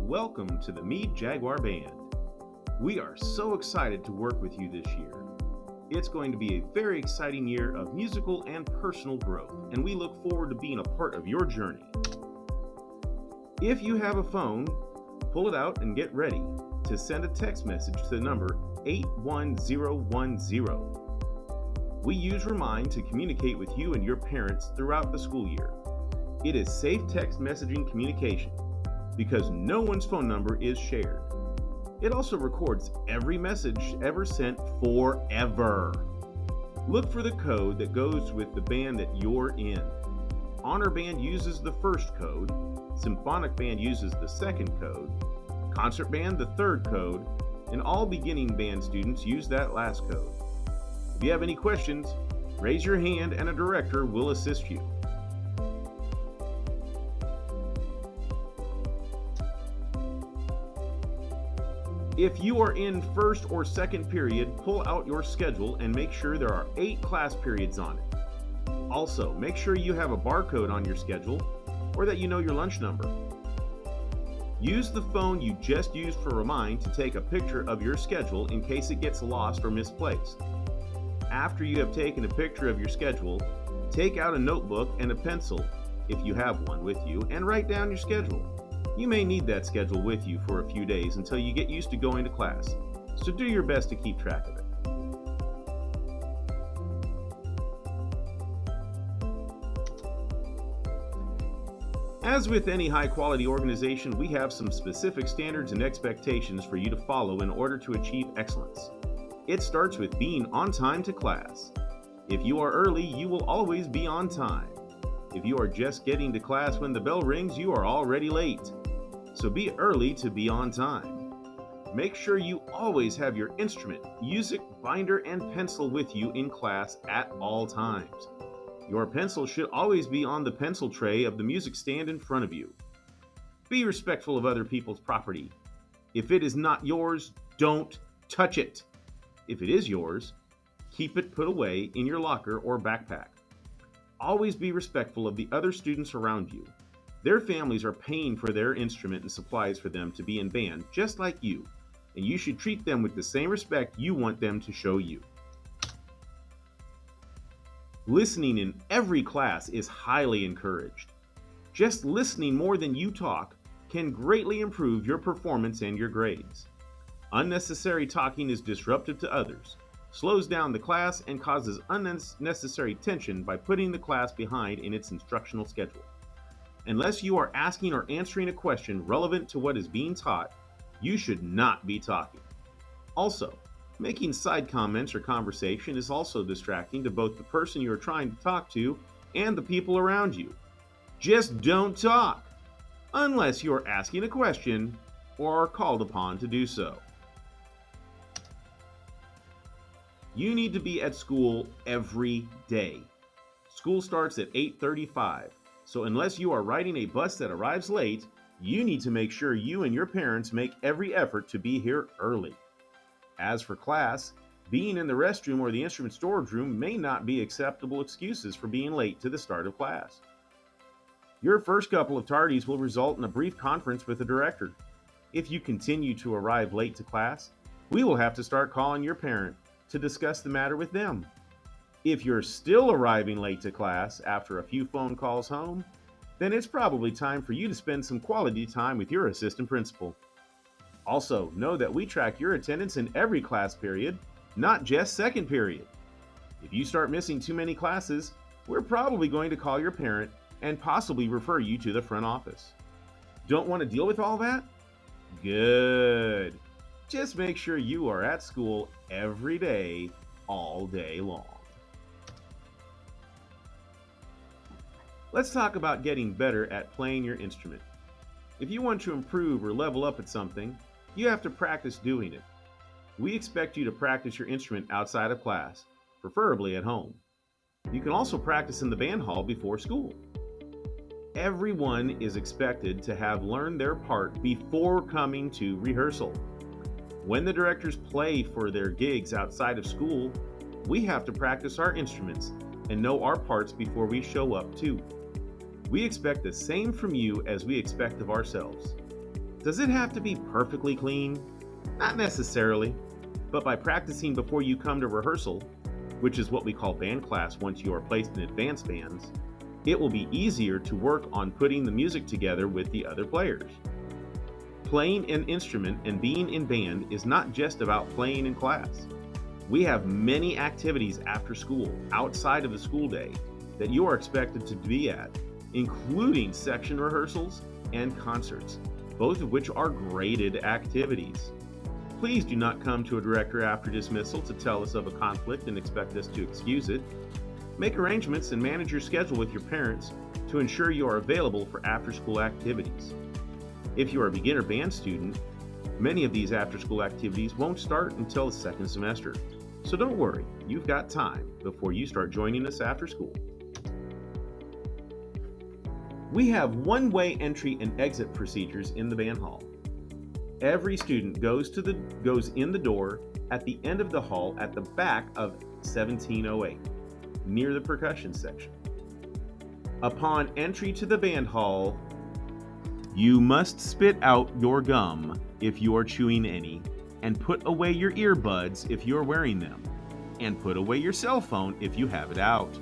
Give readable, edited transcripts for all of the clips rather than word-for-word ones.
welcome to the Meade Jaguar Band. We are so excited to work with you this year. It's going to be a very exciting year of musical and personal growth, and we look forward to being a part of your journey. If you have a phone, pull it out and get ready to send a text message to the number 81010. We use Remind to communicate with you and your parents throughout the school year. It is safe text messaging communication because no one's phone number is shared. It also records every message ever sent forever. Look for the code that goes with the band that you're in. Honor Band uses the first code, Symphonic Band uses the second code, Concert Band the third code, and all beginning band students use that last code. If you have any questions, raise your hand and a director will assist you. If you are in first or second period, pull out your schedule and make sure there are 8 class periods on it. Also, make sure you have a barcode on your schedule or that you know your lunch number. Use the phone you just used for Remind to take a picture of your schedule in case it gets lost or misplaced. After you have taken a picture of your schedule, take out a notebook and a pencil, if you have one with you, and write down your schedule. You may need that schedule with you for a few days until you get used to going to class, so do your best to keep track of it. As with any high-quality organization, we have some specific standards and expectations for you to follow in order to achieve excellence. It starts with being on time to class. If you are early, you will always be on time. If you are just getting to class when the bell rings, you are already late. So be early to be on time. Make sure you always have your instrument, music, binder, and pencil with you in class at all times. Your pencil should always be on the pencil tray of the music stand in front of you. Be respectful of other people's property. If it is not yours, don't touch it. If it is yours, keep it put away in your locker or backpack. Always be respectful of the other students around you. Their families are paying for their instrument and supplies for them to be in band just like you, and you should treat them with the same respect you want them to show you. Listening in every class is highly encouraged. Just listening more than you talk can greatly improve your performance and your grades. Unnecessary talking is disruptive to others, slows down the class, and causes unnecessary tension by putting the class behind in its instructional schedule. Unless you are asking or answering a question relevant to what is being taught, you should not be talking. Also, making side comments or conversation is also distracting to both the person you are trying to talk to and the people around you. Just don't talk, unless you are asking a question or are called upon to do so. You need to be at school every day. School starts at 8:35, so unless you are riding a bus that arrives late, you need to make sure you and your parents make every effort to be here early. As for class, being in the restroom or the instrument storage room may not be acceptable excuses for being late to the start of class. Your first couple of tardies will result in a brief conference with the director. If you continue to arrive late to class, we will have to start calling your parent to discuss the matter with them. If you're still arriving late to class after a few phone calls home, then it's probably time for you to spend some quality time with your assistant principal. Also, know that we track your attendance in every class period, not just second period. If you start missing too many classes, we're probably going to call your parent and possibly refer you to the front office. Don't want to deal with all that? Good. Just make sure you are at school every day, all day long. Let's talk about getting better at playing your instrument. If you want to improve or level up at something, you have to practice doing it. We expect you to practice your instrument outside of class, preferably at home. You can also practice in the band hall before school. Everyone is expected to have learned their part before coming to rehearsal. When the directors play for their gigs outside of school, we have to practice our instruments and know our parts before we show up too. We expect the same from you as we expect of ourselves. Does it have to be perfectly clean? Not necessarily, but by practicing before you come to rehearsal, which is what we call band class once you are placed in advanced bands, it will be easier to work on putting the music together with the other players. Playing an instrument and being in band is not just about playing in class. We have many activities after school, outside of the school day, that you are expected to be at, including section rehearsals and concerts, both of which are graded activities. Please do not come to a director after dismissal to tell us of a conflict and expect us to excuse it. Make arrangements and manage your schedule with your parents to ensure you are available for after-school activities. If you are a beginner band student, many of these after-school activities won't start until the second semester. So don't worry, you've got time before you start joining us after school. We have one-way entry and exit procedures in the band hall. Every student goes in the door at the end of the hall at the back of 1708, near the percussion section. Upon entry to the band hall, you must spit out your gum if you are chewing any, and put away your earbuds if you are wearing them, and put away your cell phone if you have it out.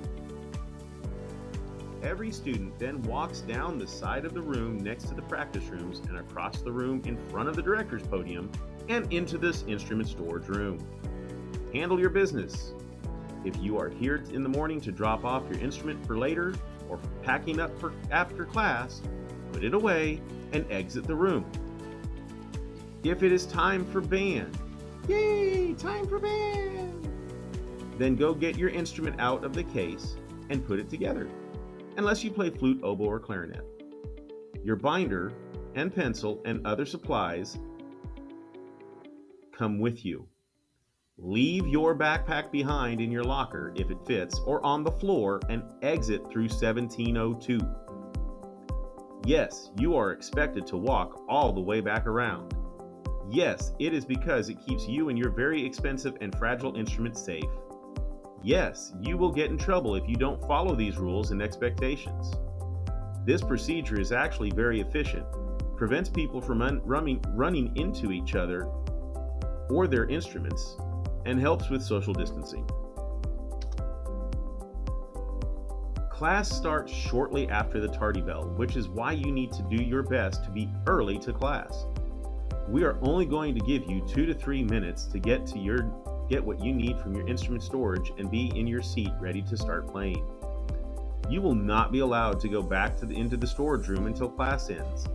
Every student then walks down the side of the room next to the practice rooms and across the room in front of the director's podium and into this instrument storage room. Handle your business. If you are here in the morning to drop off your instrument for later or packing up for after class, put it away and exit the room. If it is time for band, yay, time for band! Then go get your instrument out of the case and put it together, unless you play flute, oboe, or clarinet. Your binder and pencil and other supplies come with you. Leave your backpack behind in your locker if it fits, or on the floor, and exit through 1702. Yes, you are expected to walk all the way back around. Yes, it is because it keeps you and your very expensive and fragile instrument safe. Yes, you will get in trouble if you don't follow these rules and expectations. This procedure is actually very efficient, prevents people from running into each other or their instruments, and helps with social distancing. Class starts shortly after the tardy bell, which is why you need to do your best to be early to class. We are only going to give you 2 to 3 minutes to get what you need from your instrument storage and be in your seat ready to start playing. You will not be allowed to go back into the storage room until class ends.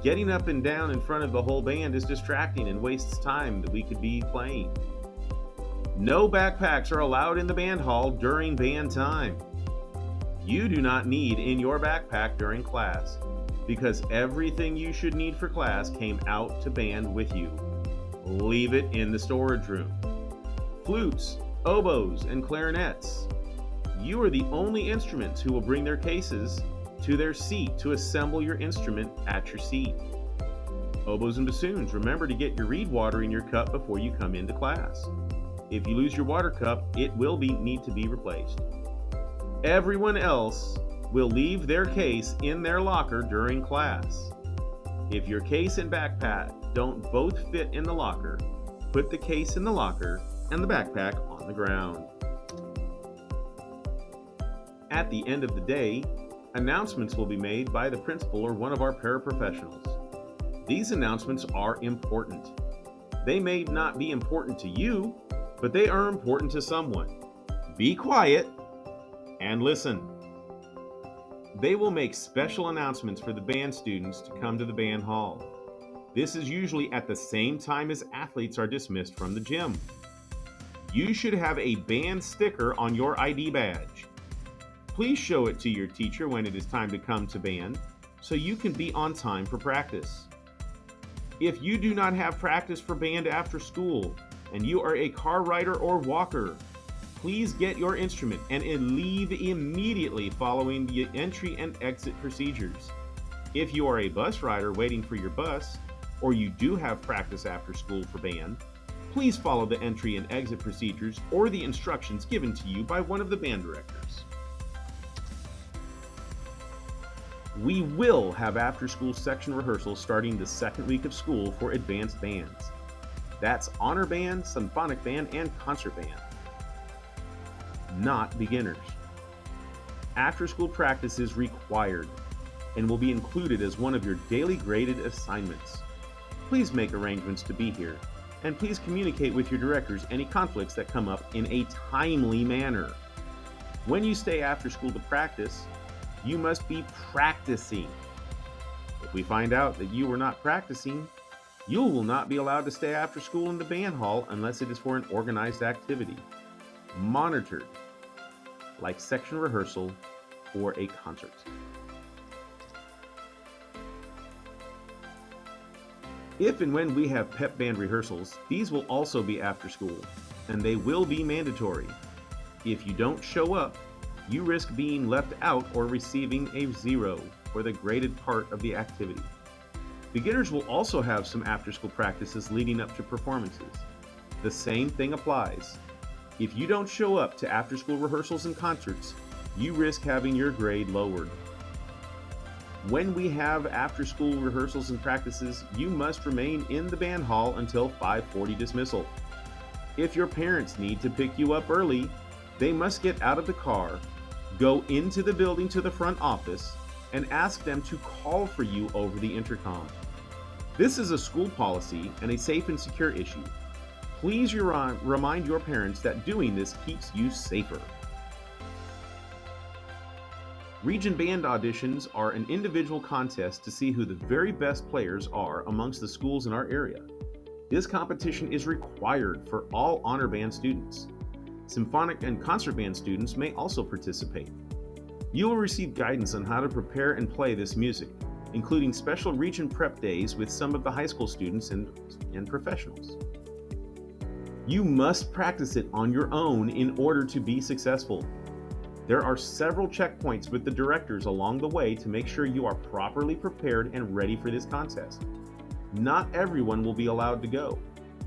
Getting up and down in front of the whole band is distracting and wastes time that we could be playing. No backpacks are allowed in the band hall during band time. You do not need in your backpack during class, because everything you should need for class came out to band with you. Leave it in the storage room. Flutes, oboes, and clarinets. You are the only instruments who will bring their cases to their seat to assemble your instrument at your seat. Oboes and bassoons, remember to get your reed water in your cup before you come into class. If you lose your water cup, it will need to be replaced. Everyone else will leave their case in their locker during class. If your case and backpack don't both fit in the locker, put the case in the locker and the backpack on the ground. At the end of the day, announcements will be made by the principal or one of our paraprofessionals. These announcements are important. They may not be important to you, but they are important to someone. Be quiet and listen. They will make special announcements for the band students to come to the band hall. This is usually at the same time as athletes are dismissed from the gym. You should have a band sticker on your ID badge. Please show it to your teacher when it is time to come to band, so you can be on time for practice. If you do not have practice for band after school, and you are a car rider or walker, please get your instrument and leave immediately following the entry and exit procedures. If you are a bus rider waiting for your bus, or you do have practice after school for band, please follow the entry and exit procedures or the instructions given to you by one of the band directors. We will have after-school section rehearsals starting the second week of school for advanced bands. That's honor band, symphonic band, and concert band. Not beginners. After-school practice is required and will be included as one of your daily graded assignments. Please make arrangements to be here, and please communicate with your directors any conflicts that come up in a timely manner. When you stay after school to practice, you must be practicing. If we find out that you were not practicing, you will not be allowed to stay after school in the band hall unless it is for an organized activity, monitored, like section rehearsal or a concert. If and when we have pep band rehearsals, these will also be after school, and they will be mandatory. If you don't show up, you risk being left out or receiving a 0 for the graded part of the activity. Beginners will also have some after-school practices leading up to performances. The same thing applies. If you don't show up to after-school rehearsals and concerts, you risk having your grade lowered. When we have after-school rehearsals and practices, you must remain in the band hall until 5:40 dismissal. If your parents need to pick you up early, they must get out of the car, go into the building to the front office, and ask them to call for you over the intercom. This is a school policy and a safe and secure issue. Please remind your parents that doing this keeps you safer. Region band auditions are an individual contest to see who the very best players are amongst the schools in our area. This competition is required for all honor band students. Symphonic and concert band students may also participate. You will receive guidance on how to prepare and play this music, including special region prep days with some of the high school students and professionals. You must practice it on your own in order to be successful. There are several checkpoints with the directors along the way to make sure you are properly prepared and ready for this contest. Not everyone will be allowed to go,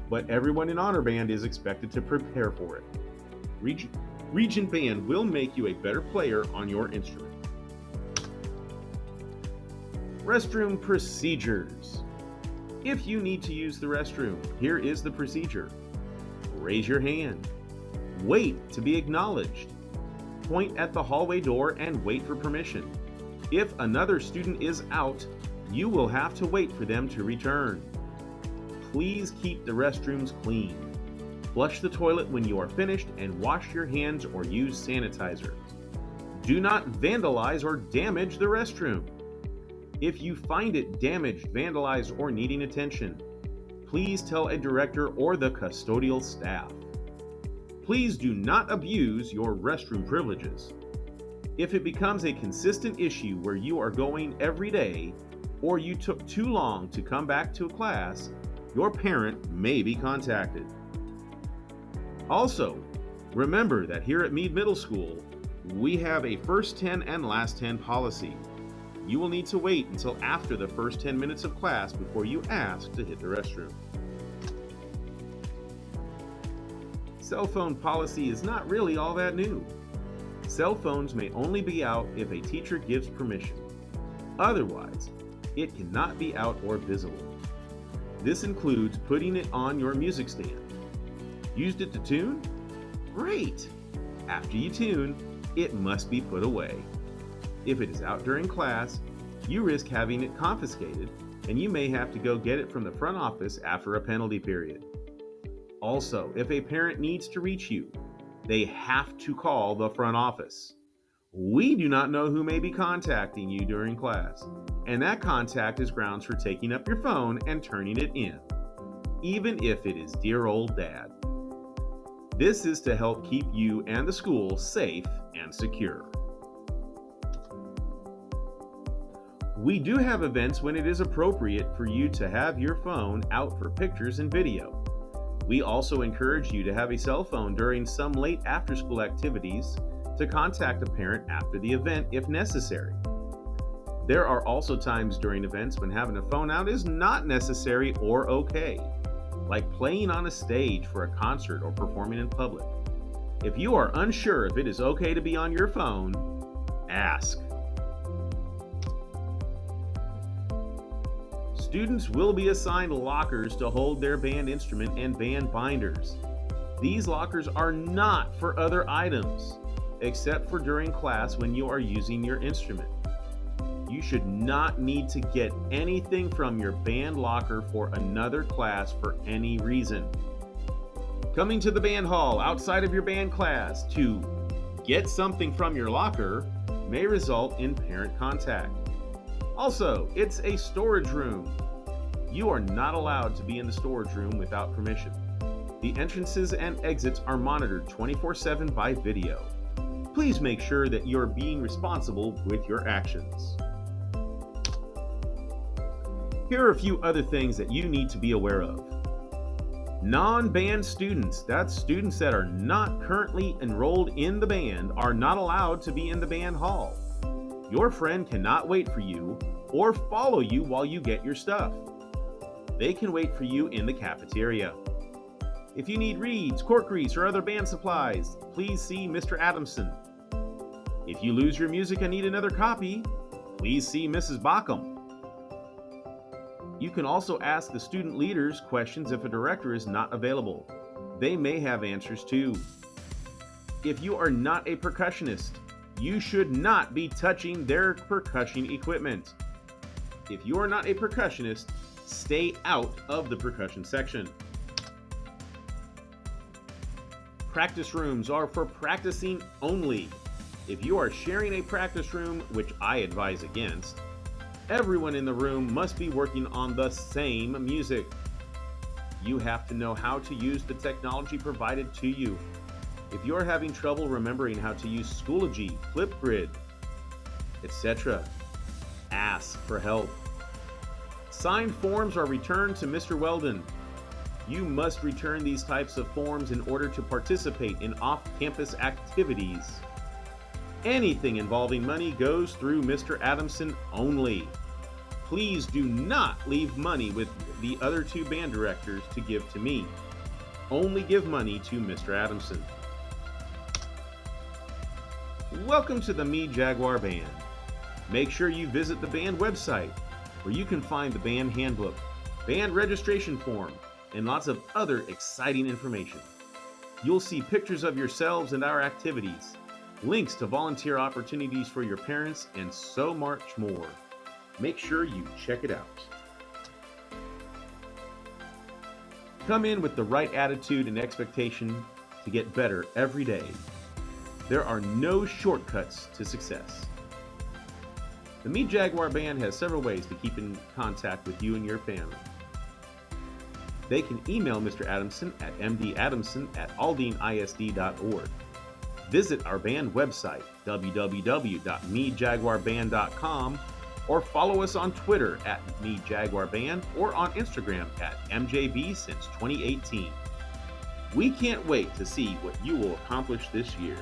but everyone in honor band is expected to prepare for it. Region band will make you a better player on your instrument. Restroom procedures. If you need to use the restroom, here is the procedure. Raise your hand. Wait to be acknowledged. Point at the hallway door and wait for permission. If another student is out, you will have to wait for them to return. Please keep the restrooms clean. Flush the toilet when you are finished and wash your hands or use sanitizer. Do not vandalize or damage the restroom. If you find it damaged, vandalized, or needing attention, please tell a director or the custodial staff. Please do not abuse your restroom privileges. If it becomes a consistent issue where you are going every day, or you took too long to come back to class, your parent may be contacted. Also, remember that here at Meade Middle School, we have a first 10 and last 10 policy. You will need to wait until after the first 10 minutes of class before you ask to hit the restroom. Cell phone policy is not really all that new. Cell phones may only be out if a teacher gives permission. Otherwise, it cannot be out or visible. This includes putting it on your music stand. Used it to tune? Great! After you tune, it must be put away. If it is out during class, you risk having it confiscated, and you may have to go get it from the front office after a penalty period. Also, if a parent needs to reach you, they have to call the front office. We do not know who may be contacting you during class, and that contact is grounds for taking up your phone and turning it in, even if it is dear old dad. This is to help keep you and the school safe and secure. We do have events when it is appropriate for you to have your phone out for pictures and video. We also encourage you to have a cell phone during some late after-school activities to contact a parent after the event if necessary. There are also times during events when having a phone out is not necessary or okay, like playing on a stage for a concert or performing in public. If you are unsure if it is okay to be on your phone, ask. Students will be assigned lockers to hold their band instrument and band binders. These lockers are not for other items, except for during class when you are using your instrument. You should not need to get anything from your band locker for another class for any reason. Coming to the band hall outside of your band class to get something from your locker may result in parent contact. Also, it's a storage room. You are not allowed to be in the storage room without permission. The entrances and exits are monitored 24/7 by video. Please make sure that you're being responsible with your actions. Here are a few other things that you need to be aware of. Non-band students, that's students that are not currently enrolled in the band, are not allowed to be in the band hall. Your friend cannot wait for you or follow you while you get your stuff. They can wait for you in the cafeteria. If you need reeds, cork grease, or other band supplies, please see Mr. Adamson. If you lose your music and need another copy, please see Mrs. Bockham. You can also ask the student leaders questions if a director is not available. They may have answers too. If you are not a percussionist, you should not be touching their percussion equipment. If you are not a percussionist, stay out of the percussion section. Practice rooms are for practicing only. If you are sharing a practice room, which I advise against, everyone in the room must be working on the same music. You have to know how to use the technology provided to you. If you're having trouble remembering how to use Schoology, Flipgrid, etc., ask for help. Signed forms are returned to Mr. Weldon. You must return these types of forms in order to participate in off-campus activities. Anything involving money goes through Mr. Adamson only. Please do not leave money with the other two band directors to give to me. Only give money to Mr. Adamson. Welcome to the Me Jaguar Band. Make sure you visit the band website where you can find the band handbook, band registration form, and lots of other exciting information. You'll see pictures of yourselves and our activities, links to volunteer opportunities for your parents, and so much more. Make sure you check it out. Come in with the right attitude and expectation to get better every day. There are no shortcuts to success. The Me Jaguar Band has several ways to keep in contact with you and your family. They can email Mr. Adamson at mdadamson@aldineisd.org. Visit our band website, www.mejaguarband.com, or follow us on Twitter at MeJaguarBand or on Instagram at MJB since 2018. We can't wait to see what you will accomplish this year.